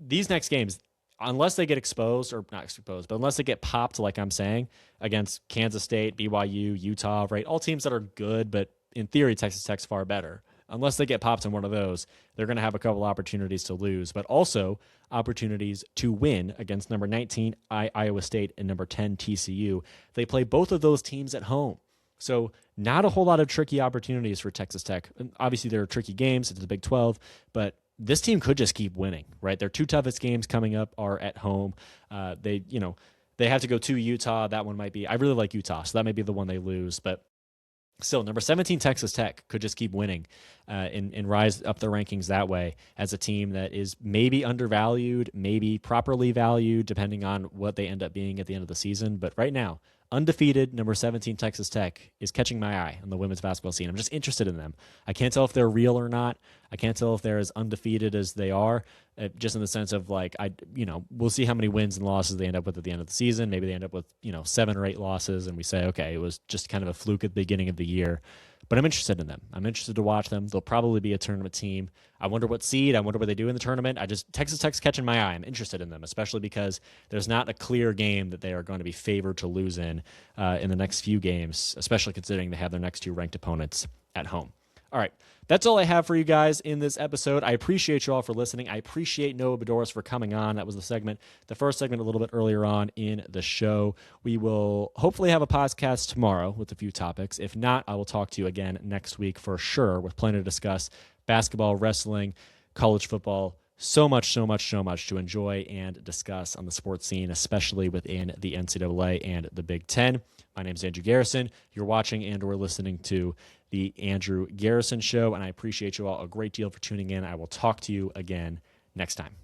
These next games, unless they get exposed, or not exposed, but unless they get popped, like I'm saying, against Kansas State, BYU, Utah, right? All teams that are good, but in theory, Texas Tech's far better. Unless they get popped in one of those, they're going to have a couple opportunities to lose, but also opportunities to win against number 19 Iowa State and number 10 TCU. They play both of those teams at home. So not a whole lot of tricky opportunities for Texas Tech. And obviously, there are tricky games. It's the Big 12, but this team could just keep winning, right? Their two toughest games coming up are at home. They have to go to Utah. That one might be, I really like Utah, so that may be the one they lose, but still, number 17 Texas Tech could just keep winning and rise up the rankings that way as a team that is maybe undervalued, maybe properly valued, depending on what they end up being at the end of the season. But right now, undefeated number 17 Texas Tech is catching my eye on the women's basketball scene. I'm just interested in them. I can't tell if they're real or not. I can't tell if they're as undefeated as they are, just in the sense of we'll see how many wins and losses they end up with at the end of the season. Maybe they end up with 7 or 8 losses, and we say, okay, it was just kind of a fluke at the beginning of the year. But I'm interested in them. I'm interested to watch them. They'll probably be a tournament team. I wonder what seed. I wonder what they do in the tournament. Texas Tech's catching my eye. I'm interested in them, especially because there's not a clear game that they are going to be favored to lose in the next few games, especially considering they have their next 2 ranked opponents at home. All right, that's all I have for you guys in this episode. I appreciate you all for listening. I appreciate Noah Boudouris for coming on. That was the first segment a little bit earlier on in the show. We will hopefully have a podcast tomorrow with a few topics. If not, I will talk to you again next week for sure with plenty to discuss. Basketball, wrestling, college football, so much to enjoy and discuss on the sports scene, especially within the NCAA and the Big Ten. My name is Andrew Garrison. You're watching and or listening to The Andrew Garrison Show, and I appreciate you all a great deal for tuning in. I will talk to you again next time.